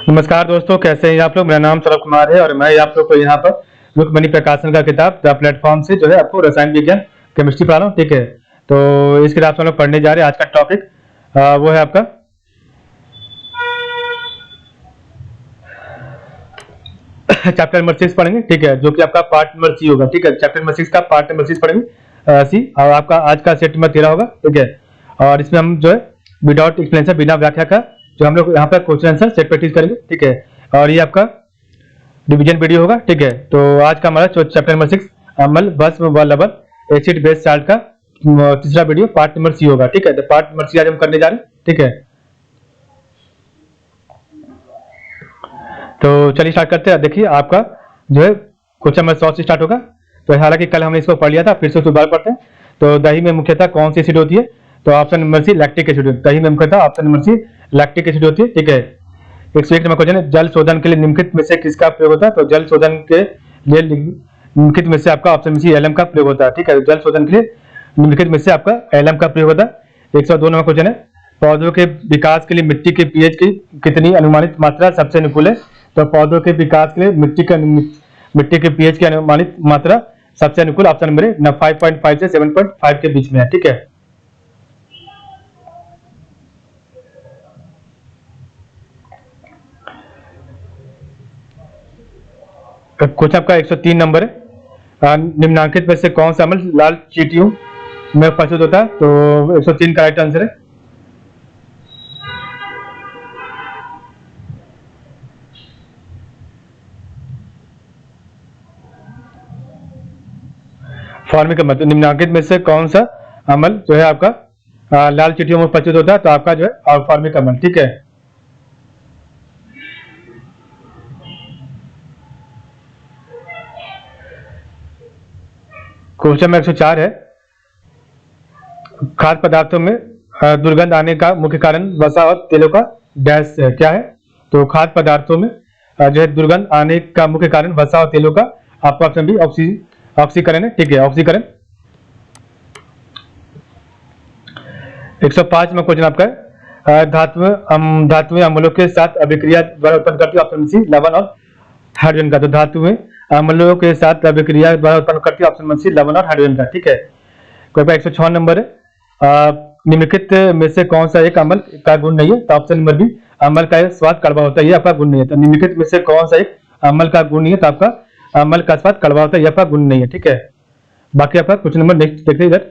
नमस्कार दोस्तों, कैसे हैं आप लोग। मेरा नाम सौरभ कुमार है और मैं आप लोग को यहाँ पर रुक्मणी प्रकाशन का किताब द प्लेटफॉर्म से जो है आपको रसायन विज्ञान केमिस्ट्री पढ़ा रहा हूँ। ठीक है, तो इस किताब से हम लोग पढ़ने जा रहे हैं। आज का टॉपिक वो है आपका चैप्टर नंबर 6 पढ़ेंगे। ठीक है, जो कि आपका पार्ट नंबर सी होगा। ठीक है, चैप्टर नंबर 6 का पार्ट नंबर 6 पढ़ेंगे सी, और आपका आज का सेट नंबर 13 होगा। ठीक है, और इसमें हम जो है विदाउट एक्सप्लेनेशन, बिना व्याख्या का जो हम लोग यहाँ पर क्वेश्चन आंसर सेट प्रैक्टिस करेंगे। ठीक है, और ये आपका डिवीजन वीडियो होगा। ठीक है, तो आज का हमारा चैप्टर नंबर 6 अम्ल भस्म व लवण एसिड बेस साल्ट का तीसरा वीडियो पार्ट नंबर सी होगा। ठीक है, तो पार्ट नंबर सी आज हम करने जा रहे हैं। ठीक है, तो चलिए स्टार्ट करते हैं। देखिए आपका जो है क्वेश्चन नंबर 100 से स्टार्ट होगा। तो हालांकि कल हमने इसको पढ़ लिया था, फिर से दोबारा पढ़ते हैं। तो दही में मुख्यतः कौन सी एसिड होती है? तो option number C lactic acid. दही में मुख्यतः option number C lactic acid होती है। ठीक है, 101 नंबर क्वेश्चन है, जल शोधन के लिए निम्नलिखित में से किसका प्रयोग होता है? तो जल शोधन के लिए निम्नलिखित में से आपका ऑप्शन सी एलएम का प्रयोग होता है। ठीक है, जल शोधन के लिए निम्नलिखित में से आपका एलएम का प्रयोग होता है। 102 नंबर क्वेश्चन है, पौधों के विकास के लिए मिट्टी के पीएच की कितनी अनुमानित मात्रा सबसे अनुकूल है? तो पौधों के विकास के लिए मिट्टी के पीएच की अनुमानित मात्रा सबसे अनुकूल ऑप्शन नंबर 5.5 से 7.5 के बीच में है। ठीक है, क्वेश्चन आपका 103 नंबर है, निम्नांकित में से कौन सा अम्ल लाल चींटियों में प्रस्तुत होता है? तो 103 का राइट आंसर है फॉर्मिक अम्ल। तो निम्नांकित में से कौन सा अम्ल जो है आपका लाल चींटियों में प्रस्तुत होता है? तो आपका जो है फॉर्मिक अम्ल। ठीक है, क्वेश्चन में 104 है, खाद्य पदार्थों में दुर्गंध आने का मुख्य कारण वसा और तेलों का डैश है, क्या है? तो खाद्य पदार्थों में जो है दुर्गंध आने का मुख्य कारण वसा और तेलों का आपका ऑप्शन बी ऑक्सीकरण है। ठीक है, ऑक्सीकरण। 105 में क्वेश्चन आपका है, धातुएं अम्लों के साथ अभिक्रिया द्वारा उत्पन्न करती है, ऑप्शन सी लवण और हाइड्रोजन का। तो धातुएं अम्लों के साथ अभिक्रिया द्वारा उत्पन्न करती है, ऑप्शन सी लवण और हाइड्रोजन का। ठीक है, कोई 106 नंबर है, निम्नलिखित में से कौन सा एक अम्ल का गुण नहीं है? तो ऑप्शन नंबर बी अम्ल का स्वाद कड़वा होता है, ये आपका गुण नहीं है। तो निम्नलिखित में से कौन सा एक अम्ल का गुण नहीं है? तो आपका अम्ल का स्वाद कड़वा होता है, ये आपका गुण नहीं है। ठीक है, बाकी आपका क्वेश्चन नंबर नेक्स्ट देखते इधर,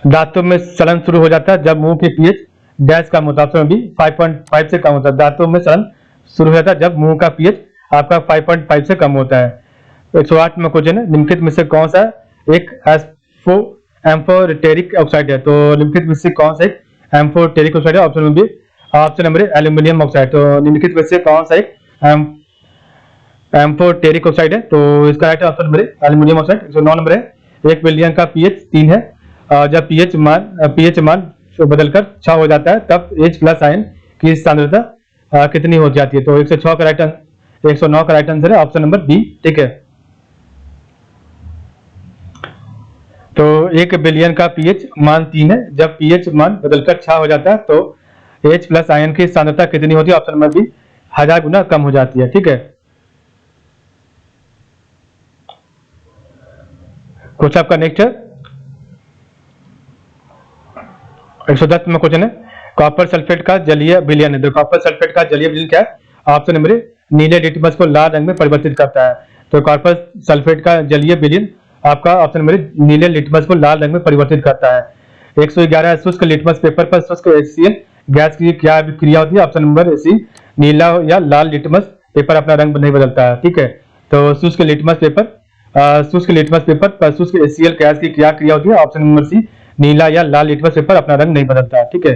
दांतों में सड़न शुरू हो जाता है जब मुंह के पीएच डैश कम होता है, ऑप्शन बी 5.5 से कम होता है। दांतों में सड़न शुरू हो जाता है जब मुंह का पीएच आपका 5.5 से कम होता है। 108 में क्वेश्चन है, निम्नलिखित में से कौन सा एक एम्फोटेरिक ऑक्साइड है? तो निम्नलिखित में से कौन सा एक एम्फोटेरिक ऑक्साइड है? Option number B option number aluminium oxide. तो निम्नलिखित में से कौन सा एक एम्फोटेरिक ऑक्साइड है? तो इसका right option number aluminium oxide. 109 number है, एक बिलियन का पीएच 3 है, जब पीएच मान बदलकर 6 हो जाता है तब H प्लस आयन की सांद्रता कितनी हो जाती है? तो 109 का राइट आंसर है ऑप्शन नंबर बी। ठीक है, तो 1 बिलियन का पीएच मान 3 है, जब पीएच मान बदलकर 6 हो जाता है तो H प्लस आयन की सांद्रता कितनी होती है? ऑप्शन नंबर बी 1000 गुना कम हो जाती है। ठीक है, कुछ आपका नेक्स्ट है 110 में क्वेश्चन है, कॉपर सल्फेट का जलीय विलयन है। तो कॉपर सल्फेट का जलीय विलयन क्या है? ऑप्शन नंबर नीले लिटमस को लाल रंग में परिवर्तित करता है। तो कॉपर सल्फेट का जलीय विलयन आपका ऑप्शन नंबर नीले लिटमस को लाल रंग में परिवर्तित करता है। 111 शुष्क लिटमस पेपर पर शुष्क HCl गैस की क्या क्रिया होती है? ऑप्शन नंबर सी नीला या लाल लिटमस पेपर अपना रंग नहीं बदलता है। ठीक है, तो शुष्क लिटमस पेपर पर शुष्क HCl गैस की क्या क्रिया होती है? ऑप्शन नंबर सी नीला या लाल लिटमस पेपर अपना रंग नहीं बदलता है। ठीक है,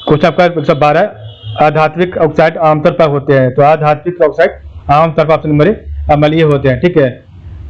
क्वेश्चन आपका 112, अधात्विक ऑक्साइड आमतौर पर होते हैं। तो अधात्विक ऑक्साइड आमतौर पर ऑप्शन नंबर अम्लीय होते हैं। ठीक है,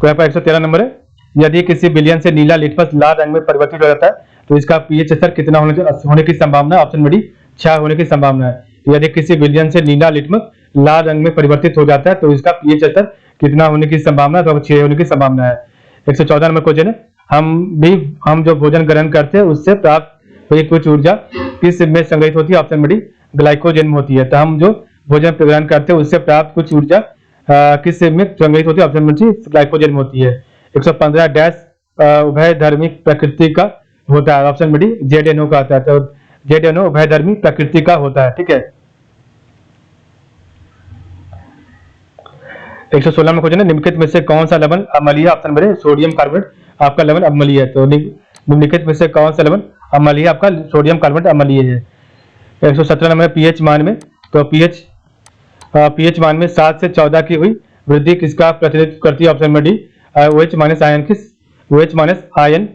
कोई आपका 113 नंबर है, यदि किसी विलयन से नीला लिटमस लाल रंग में परिवर्तित हो जाता है तो इसका पीएच स्तर कितना होने की संभावना? ऑप्शन नंबर 6 होने की संभावना है। यदि किसी विलयन से नीला लिटमस लाल रंग में परिवर्तित हो जाता है तो इसका पीएच स्तर कितना होने की संभावना? तो 6 होने की संभावना है। 114 नंबर क्वेश्चन है, हम जो भोजन ग्रहण करते हैं उससे प्राप्त तो ये कुछ ऊर्जा किस में संग्रहित होती है? ऑप्शन बी ग्लाइकोजन में होती है। तो हम जो भोजन ग्रहण करते हैं उससे प्राप्त कुछ ऊर्जा किस में संग्रहित होती है? ऑप्शन बी ग्लाइकोजन में होती है। 115 डैश उभयधर्मी प्रकृति का होता है। ऑप्शन बी ZNO का आता है। तो ZNO उभयधर्मी प्रकृति का होता है। ठीक है, 116 में क्वेश्चन है, निम्नलिखित में से कौन सा लवण अम्लीय? ऑप्शन बी सोडियम कार्बोनेट आपका लवण अम्लीय है। तो निम्नलिखित में से कौन सा लवण अम्लीय? आपका सोडियम कार्बोनेट अम्लीय है। 117 नंबर पीएच मान में, तो पीएच मान में 7 से 14 की हुई वृद्धि किसका प्रतिनिधित्व करती है? Option D OH minus ion OH minus ion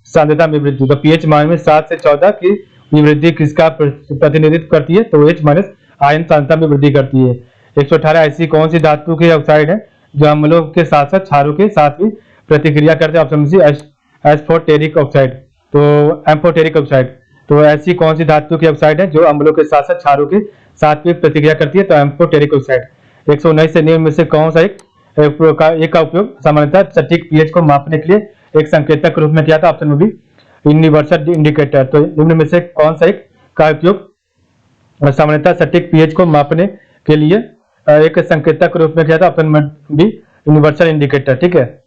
सांद्रता में वृद्धि। तो पीएच मान में 7 से 14 की वृद्धि किसका प्रतिनिधित्व करती है? तो OH माइनस आयन सांद्रता में वृद्धि करती है। 118 ऐसी कौन सी धातु के ऑक्साइड है जो अम्लों के साथ साथ क्षारों के साथ भी प्रतिक्रिया करते हैं? Option C amphoteric oxide. तो एम्फोटेरिक ऑक्साइड। तो ऐसी कौन सी धातु की ऑक्साइड है जो अम्लों के साथ साथ क्षारों के साथ भी प्रतिक्रिया करती है? तो एम्फोटेरिक ऑक्साइड। 119 से निम्न में से कौन सा एक का उपयोग सामान्यतः सटीक पीएच को मापने के लिए एक संकेतक के रूप में किया था? Option B universal indicator. तो निम्न में से कौन सा एक का उपयोग सामान्यतः सटीक पीएच को मापने के लिए एक संकेतक के रूप में किया था? Option B universal indicator. ठीक है,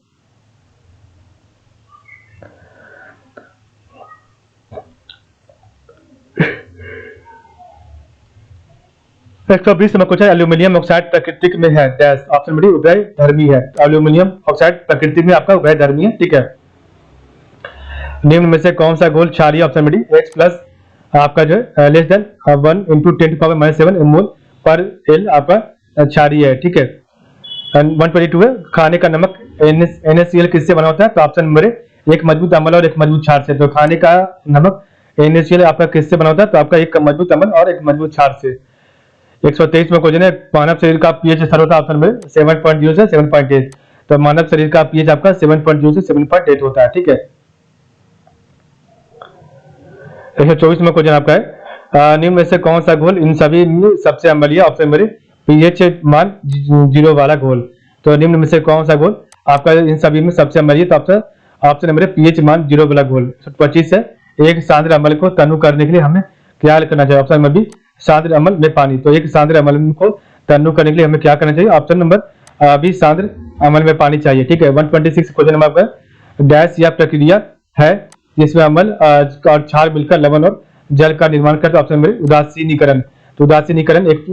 120 में कुछ है, एल्यूमिनियम ऑक्साइड प्राकृतिक में है डैश। ऑप्शन बी उभयधर्मी है। एल्यूमिनियम ऑक्साइड प्रकृति में आपका उभयधर्मी है। ठीक है, निम्न में से कौन सा घोल क्षारीय? ऑप्शन बी H प्लस आपका जो है लेस देन 1 × 10⁻⁷ मोल पर एल आपका क्षारीय है। ठीक है, 122 है, खाने का नमक NaCl किससे बना होता है? तो ऑप्शन नंबर एक मजबूत अम्ल और एक मजबूत क्षार से। तो खाने का नमक NaCl आपका किससे बना होता है? तो आपका एक मजबूत अम्ल और एक मजबूत क्षार से। 123 में क्वेश्चन है, मानव शरीर का पीएच स्तर होता है ऑप्शन में 7.0 से 7.8। तो मानव शरीर का पीएच आपका 7.0 से 7.8 होता है। ठीक है, 124 में क्वेश्चन आपका है, निम्न में से कौन सा घोल इन सभी में सबसे अम्लीय? ऑप्शन में पीएच मान 0 वाला घोल। तो निम्न में से कौन सा घोल आपका इन सभी में सबसे अम्लीय? तो ऑप्शन नंबर पीएच मान 0 वाला घोल। 25 है, एक सांद्र अम्ल को तनु करने के लिए हमें क्या करना चाहिए? ऑप्शन नंबर बी सांद्र अम्ल में पानी। तो एक सांद्र अम्ल को तनु करने के लिए हमें क्या करना चाहिए? ऑप्शन नंबर बी सांद्र अम्ल में पानी चाहिए। ठीक है, 126 क्वेश्चन नंबर आपका डैश या प्रक्रिया है जिसमें अम्ल और क्षार मिलकर लवण और जल का निर्माण करते हैं? ऑप्शन नंबर उदासीनीकरण। तो उदासीनीकरण एक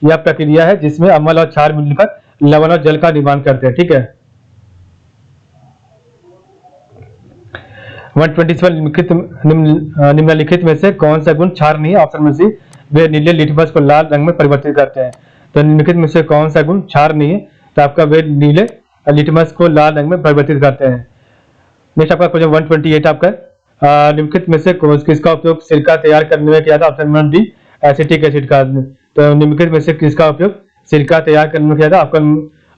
यह प्रक्रिया है जिसमें अम्ल और क्षार मिलकर लवण और जल का निर्माण करते हैं। ठीक है, 127 निम्नलिखित में से कौन सा गुण क्षार नहीं है? ऑप्शन में सी वे नीले लिटमस को लाल रंग में परिवर्तित करते हैं। तो निम्नलिखित में से कौन सा गुण क्षार नहीं है? तो आपका वे नीले लिटमस को लाल रंग में परिवर्तित करते हैं। नेक्स्ट आपका क्वेश्चन 128 आपका निम्नलिखित में से किसका उपयोग सिरका तैयार करने में किया था? Option number D acetic acid का। तो निम्नलिखित में से किसका उपयोग सिरका तैयार करने में किया था? आपका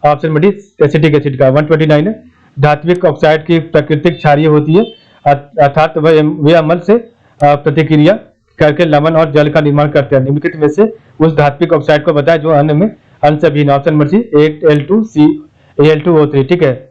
option number D acetic acid का। 129 है, धात्विक ऑक्साइड की प्रकृतिक क्षारीय होती है अर्थात वे अम्ल से प्रतिक्रिया करके लवण और जल का निर्माण करते हैं। निम्नलिखित में से उस धात्विक ऑक्साइड को बताएं जो अन्न में अन्न से भिन्न। Option number C 8Al2CAl2O3। ठीक है,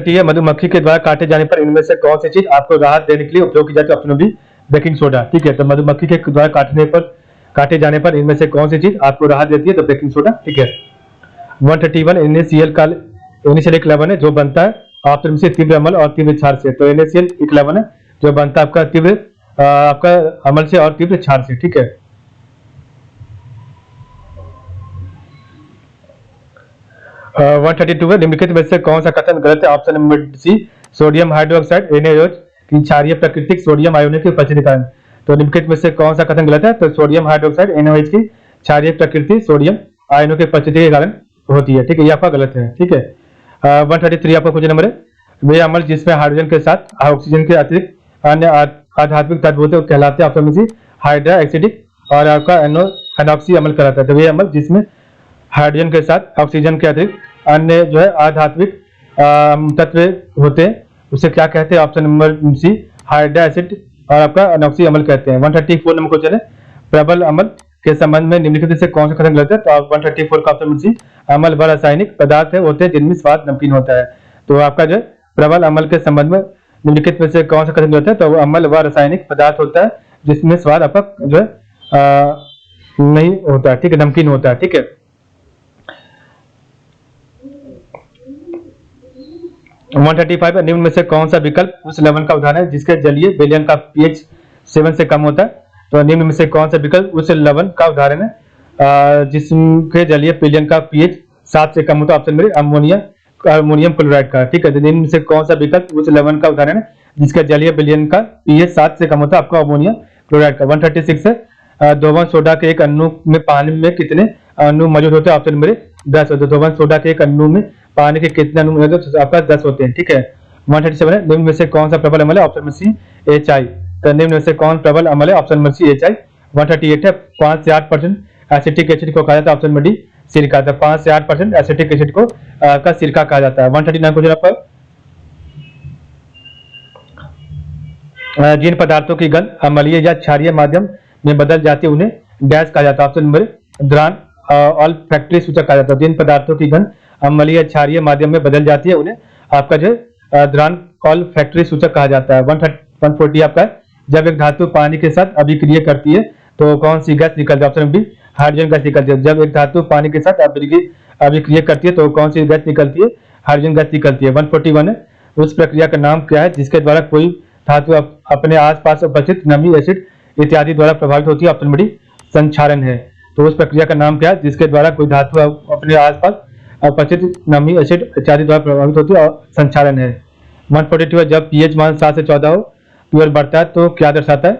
है, मधुमक्खी के द्वारा काटे जाने पर इनमें से कौन सी चीज आपको राहत देने के लिए उपयोग की जाती है? Option B baking soda. ठीक है, तो मधुमक्खी के द्वारा काटे जाने पर इनमें से कौन सी चीज आपको राहत देती है? तो बेकिंग सोडा। ठीक है, 131 NaCl का NaCl एक लवण है जो बनता है ऑप्शन से तीव्र अम्ल और तीव्र क्षार से। तो NaCl एक लवण है जो बनता है आपका तीव्र आपका अम्ल से और तीव्र क्षार से। ठीक है, 132 है, निम्नलिखित में से कौन सा कथन गलत है? Option number C sodium hydroxide NaOH की क्षारीय प्रकृतिक सोडियम आयोनों की उपस्थिति के कारण। तो निम्नलिखित में से कौन सा कथन गलत है? तो सोडियम हाइड्रोक्साइड NaOH की क्षारीय प्रकृति सोडियम आयनों की उपस्थिति के कारण होती है। ठीक है, ये आपका गलत है। ठीक है, 133 आपका क्वेश्चन नंबर है, वे अम्ल जिसमें हाइड्रोजन के साथ ऑक्सीजन के अतिरिक्त अन्य आध्यात्मिक तत्व होते हैं कहलाते हैं? ऑप्शन में सी हाइड्रा एसिडिक और आपका एनॉक्सी अम्ल कहलाता है। तो वे अम्ल जिसमें हाइड्रोजन के साथ ऑक्सीजन के अतिरिक्त अन्य जो है अधात्विक तत्व होते हैं, उसे क्या कहते हैं? Option number C hydra acid और आपका अनोक्सी अम्ल कहते हैं। 134 नंबर क्वेश्चन है, प्रबल अम्ल के संबंध में निम्नलिखित से कौन सा कथन गलत है? तो आप 134 का ऑप्शन नंबर सी, अम्ल वह रासायनिक पदार्थ है होते हैं जिनमें स्वाद नमकीन होता है। तो आपका जो है प्रबल अम्ल के संबंध में निम्नलिखित में से कौन सा कथन गलत है? तो अम्ल वह रासायनिक पदार्थ होता है जिसमें स्वाद आपका जो है नहीं होता है, ठीक है, नमकीन होता है, ठीक है। वन 135 निम्न में से कौन सा विकल्प उस लवण का उदाहरण है जिसके जलीय विलयन का pH 7 से कम होता है? तो निम्न में से कौन सा विकल्प उस लवण का उदाहरण है जिसके जलीय विलयन का pH 7 से कम होता है? ऑप्शन में अमोनियम क्लोराइड का, ठीक है। तो निम्न में से कौन सा विकल्प उस लवण का उदाहरण है जिसका जलीय विलयन का pH 7 से कम होता है? आपका अमोनियम क्लोराइड का। 136 है, धोवन सोडा के एक अणु में पानी में कितने अणु मौजूद होते हैं? ऑप्शन नंबर 10 होते हैं। धोवन सोडा के एक अणु में पानी के कितने अणु मौजूद होते हैं? आपका 10 होते हैं, ठीक है। 137 है, निम्न में से कौन सा प्रबल अम्ल है? Option number C HI। तो निम्न में से कौन प्रबल अम्ल है? Option number C HI। 138 है, 5 से 8% एसिटिक एसिड को कहा जाता है? ऑप्शन नंबर डी सिरका। 5 से 8% एसिटिक एसिड को का सिरका कहा जाता है। 139 क्वेश्चन आपका, जिन पदार्थों की गंध अम्लीय या क्षारीय माध्यम में बदल जाती है उन्हें डैश कहा जाता है? ऑप्शन नंबर द्रान ऑल्फैक्टरी सूचक कहा जाता है। जिन पदार्थों की गंध अम्लीय या क्षारीय माध्यम में बदल जाती है उन्हें आपका जो द्रान ऑल्फैक्टरी सूचक कहा जाता है। 140 आपका है, जब एक धातु पानी के साथ अभिक्रिया करती है तो कौन सी गैस निकलती है? ऑप्शन बी हाइड्रोजन गैस निकलती है। जब एक धातु पानी के साथ अभिक्रिया करती है तो कौन सी गैस निकलती है? हाइड्रोजन गैस निकलती है। 141 है, उस प्रक्रिया का नाम क्या है जिसके द्वारा कोई धातु अपने आसपास उपस्थित नमी, एसिड इत्यादि द्वारा प्रभावित होती है? ऑप्शन बी संक्षारण है। तो उस प्रक्रिया का नाम क्या है जिसके द्वारा कोई धातु अपने आसपास उपस्थित नमी, एसिड इत्यादि द्वारा प्रभावित होती है? और संक्षारण है। 142 है, जब pH मान 7 से 14 हो की ओर बढ़ता है तो क्या दर्शाता है?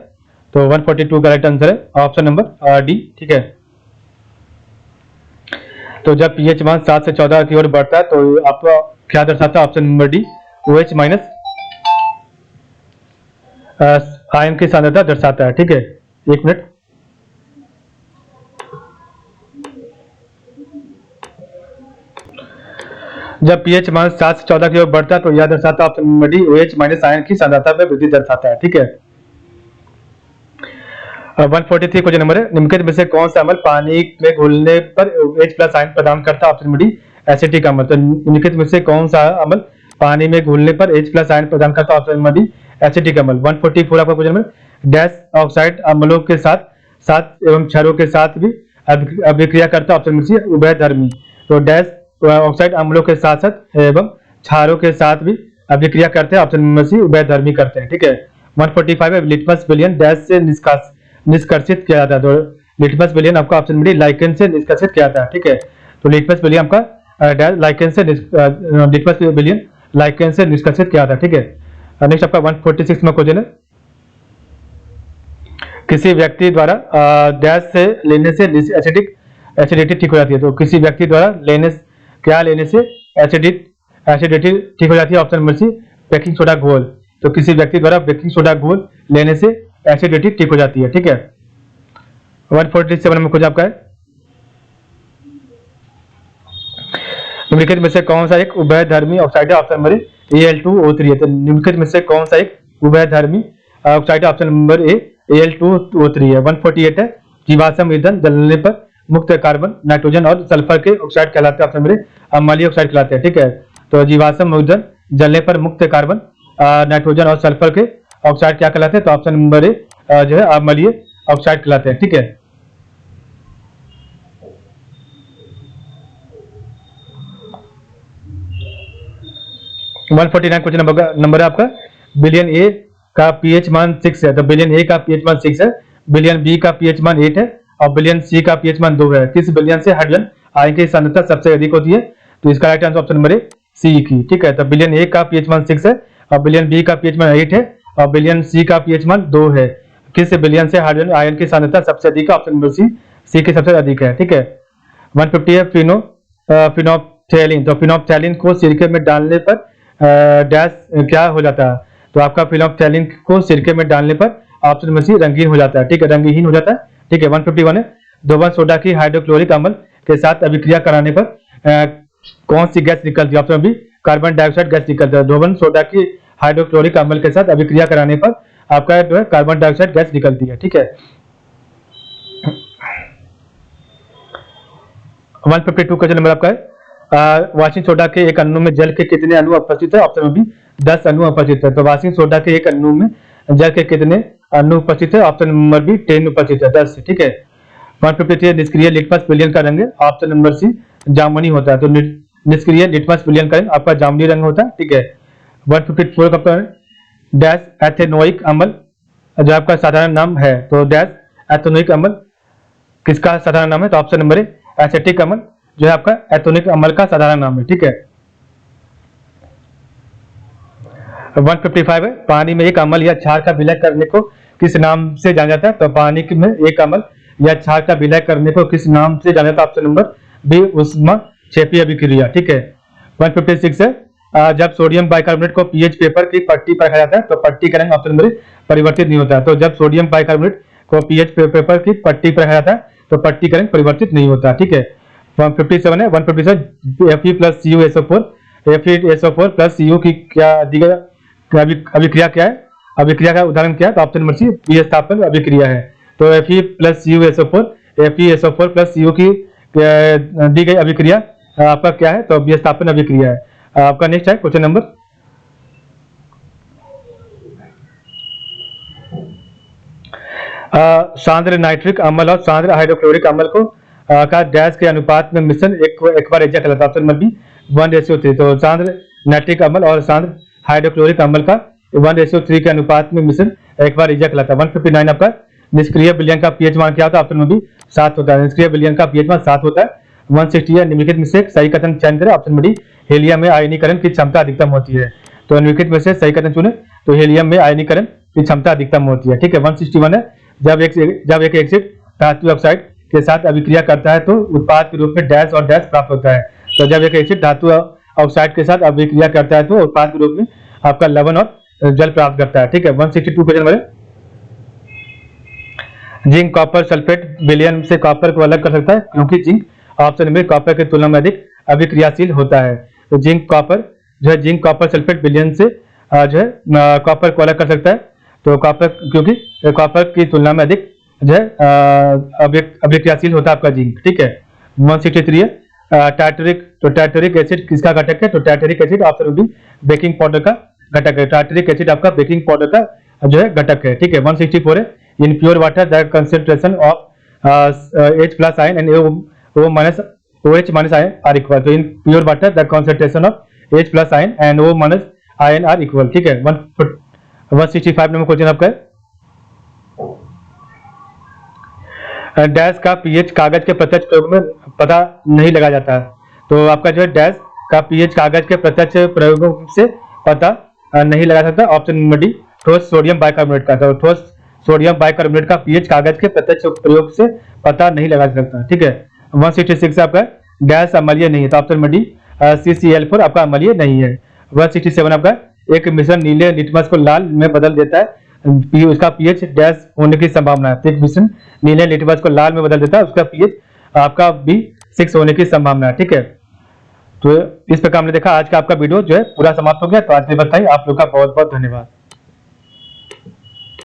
तो 142 का राइट आंसर है ऑप्शन नंबर डी, ठीक है। तो जब pH मान 7 से 14 की ओर बढ़ता है तो आपको क्या दर्शाता है? Option number D OH minus ion की सांद्रता दर्शाता है, ठीक है। एक मिनट, जब pH मान 7 से 14 की ओर बढ़ता है तो यह दर्शाता है option number D OH minus ion की सांद्रता में वृद्धि दर्शाता है, ठीक है। 143 क्वेश्चन नंबर है, निम्नलिखित में से कौन सा अम्ल पानी में घुलने पर H+ आयन प्रदान करता है? ऑप्शन नंबर डी एसिटिक अम्ल। तो निम्नलिखित में से कौन सा अम्ल पानी में घुलने पर H+ आयन प्रदान करता है? ऑप्शन नंबर डी एसिटिक अम्ल। 144 आपका क्वेश्चन नंबर, डैश ऑक्साइड अम्लों के साथ साथ एवं क्षारों के साथ भी अभिक्रिया करता है? ऑप्शन नंबर सी उभयधर्मी। तो डैश ऑक्साइड अम्लों के साथ साथ एवं क्षारों के साथ भी अभिक्रिया करते हैं? ऑप्शन नंबर सी उभयधर्मी करते हैं, ठीक है। 145 है, लिटमस विलयन डैश से निष्कर्षित किया जाता है? तो लिटमस विलयन आपका ऑप्शन नंबर डी लाइकेन से निष्कर्षित किया जाता है, ठीक है। तो लिटमस विलयन आपका डैश लाइकेन से लिटमस विलयन लाइकेन से निष्कर्षित किया जाता है, ठीक है। नेक्स्ट आपका 146 में क्वेश्चन है, किसी व्यक्ति द्वारा डैश से लेने से एसिडिटी ठीक हो जाती है? तो किसी व्यक्ति द्वारा लेने से एसिडिटी ठीक हो जाती है? Option number C baking soda घोल। तो किसी व्यक्ति द्वारा बेकिंग सोडा घोल लेने से एसिडिटी ठीक हो जाती है, ठीक है। 147 में कुछ आपका है, निम्नलिखित में से कौन सा एक उभयधर्मी ऑक्साइड है? ऑप्शन नंबर Al2O3 है। तो निम्नलिखित में से कौन सा एक उभयधर्मी ऑक्साइड है? ऑप्शन नंबर ए Al2O3 है। 148 है, जीवाश्म ईंधन जलने पर मुक्त कार्बन, नाइट्रोजन और सल्फर के ऑक्साइड कहलाते हैं? ऑप्शन नंबर ए अम्लीय ऑक्साइड कहलाते हैं, ठीक है। तो जीवाश्म ईंधन जलने पर मुक्त कार्बन, नाइट्रोजन और सल्फर के ऑक्साइड क्या कहलाते हैं? तो ऑप्शन नंबर ए जो है अम्लीय ऑक्साइड कहलाते हैं, ठीक है। वन 149 क्वेश्चन नंबर है आपका, बिलियन ए का pH मान 6 है। तो बिलियन ए का pH मान 6 है, बिलियन बी का pH मान 8 है और बिलियन सी का pH मान 2 है। किस बिलियन से हाइड्रोजन आयन की सांद्रता सबसे अधिक होती है? तो इसका right answer option number A C की, ठीक है। तो बिलियन ए का pH मान 6 है और बिलियन बी का pH मान 8 है और बिलियन सी का pH मान 2 है। किस बिलियन से हाइड्रोजन आयन की सांद्रता सबसे अधिक है? ऑप्शन नंबर सी की सबसे अधिक है, ठीक है। 150 है, फिनोप्थैलिन। तो फिनोप्थैलिन को सिरके में डालने पर डैश क्या हो जाता है? तो आपका फिनोप्थैलिन को सिरके में डालने पर ऑप्शन नंबर सी रंगीन हो जाता है, ठीक है, रंगहीन हो जाता है, ठीक है। 151 है, धोवन सोडा की हाइड्रोक्लोरिक अम्ल के साथ अभिक्रिया कराने पर कौन सी गैस निकलती है? Option B carbon dioxide gas निकलता है। धोबन सोडा की हाइड्रोक्लोरिक अम्ल के साथ अभिक्रिया कराने पर आपका जो है कार्बन डाइऑक्साइड गैस निकलती है। ठीक है। 152 क्वेश्चन नंबर आपका है, वाशिंग सोडा के एक अणु में जल के कितने अणु उपस्थित है? ऑप्शन बी 10 अणु उपस्थित है। तो वाशिंग सोडा के एक अणु में जल के कितने अणु उपस्थित है? ऑप्शन नंबर बी 10 उपस्थित है, 10। ठीक है। 153 निष्क्रिय लिटमस विलियन का रंग है, ऑप्शन नंबर सी जामुनी होता है। तो निष्क्रिय लिटमस विलियन का रंग आपका जामुनी रंग होता है। ठीक है। 154 का डैश एथेनोइक अम्ल जो आपका साधारण नाम है, तो डैश एथेनोइक अम्ल किसका साधारण नाम है? तो ऑप्शन नंबर ए एसिटिक अम्ल जो है आपका एथेनोइक अम्ल का साधारण नाम है। ठीक है। 155 है, पानी में एक अम्ल या क्षार का विलय करने को किस नाम से जाना जाता है? तो पानी में एक अम्ल या क्षार का विलय करने को किस नाम से जाना जाता है? ऑप्शन नंबर बी ऊष्माक्षेपी अभिक्रिया। ठीक है। 156 है, जब सोडियम बाइकार्बोनेट को पीएच पेपर की पट्टी पर रखा जाता है तो पट्टी का रंग ऑप्शन नंबर परिवर्तित नहीं होता है। तो जब सोडियम बाइकार्बोनेट को पीएच पेपर की पट्टी पर रखा जाता है तो पट्टी का रंग परिवर्तित नहीं होता। ठीक है। 157 है, 157 FeCuSO4 FeSO4 प्लस Cu की क्या दी गई अभिक्रिया क्या है? अभिक्रिया का उदाहरण क्या है? तो ऑप्शन नंबर सी विस्थापन अभिक्रिया है। तो FeCuSO4 FeSO4 प्लस Cu की दी गई अभिक्रिया आपका क्या है? तो विस्थापन अभिक्रिया है। आपका नेक्स्ट है क्वेश्चन नंबर सांद्र नाइट्रिक अम्ल और सांद्र हाइड्रोक्लोरिक अम्ल को का डैश के अनुपात में मिश्रण एक बार एजा कहलाता है। Option number B 1:3। तो सांद्र नाइट्रिक अम्ल और सांद्र हाइड्रोक्लोरिक अम्ल का 1:3 के अनुपात में मिश्रण एक बार एजा कहलाता है। 159 आपका निष्क्रिय विलयन का पीएच मान क्या होता है? ऑप्शन नंबर बी 7 होता है। निष्क्रिय विलयन का पीएच मान 7 होता है। 160 है, निम्नलिखित में से सही कथन चयन करें। ऑप्शन नंबर डी हीलियम में आयनीकरण की क्षमता अधिकतम होती है। तो निम्नलिखित में से सही कथन चुने, तो हीलियम में आयनीकरण की क्षमता अधिकतम होती है। ठीक है। 161 है, जब एक एसिड धातु ऑक्साइड के साथ अभिक्रिया करता है तो उत्पाद के रूप में डैश और डैश प्राप्त होता है। तो जब एक एसिड धातु ऑक्साइड के साथ अभिक्रिया करता है तो उत्पाद के रूप में आपका लवण और जल प्राप्त करता है। ठीक है। 162 question number, zinc copper sulphate विलयन से कॉपर को अलग कर सकता है क्योंकि जिंक ऑप्शन नंबर कॉपर की तुलना में अधिक अभिक्रियाशील होता है। तो जिंक कॉपर जो है जिंक कॉपर सल्फेट विलयन से जो है कॉपर को अलग कर सकता है। तो कॉपर क्योंकि कॉपर की तुलना में अधिक जो है अभिक्रियाशील होता है आपका जिंक। ठीक है। 163 है, टार्टरिक। तो टार्टरिक एसिड किसका घटक है? तो tartaric acid option B baking powder का घटक है। टार्टरिक एसिड आपका बेकिंग पाउडर का जो है घटक है। ठीक है। 164 है, in pure water the concentration of H+ ion and OH- ion are equal. तो in pure water the concentration of H+ ion and O- ion are equal. ठीक है। 165 नंबर क्वेश्चन आपका है, डैश का पीएच कागज के प्रत्यक्ष प्रयोग में पता नहीं लगा जाता। तो आपका जो है डैश का पीएच कागज के प्रत्यक्ष प्रयोगों से पता नहीं लगा सकता। ऑप्शन नंबर डी ठोस सोडियम बाइकार्बोनेट का। तो ठोस सोडियम बाइकार्बोनेट का पीएच कागज के प्रत्यक्ष प्रयोग से पता नहीं लगा सकता। ठीक है। 166 आपका डैश अम्लीय नहीं है। तो ऑप्शन नंबर डी CCl4 आपका अम्लीय नहीं है। 167 आपका एक मिश्रण नीले लिटमस को लाल में बदल देता है, उसका पीएच डैश होने की संभावना है। तो एक मिश्रण नीले लिटमस को लाल में बदल देता है, उसका पीएच आपका बी 6 होने की संभावना है। ठीक है। तो इस प्रकार हमने देखा आज का आपका वीडियो जो है पूरा समाप्त हो गया। तो आज के लिए बताइए, आप लोग का बहुत बहुत धन्यवाद।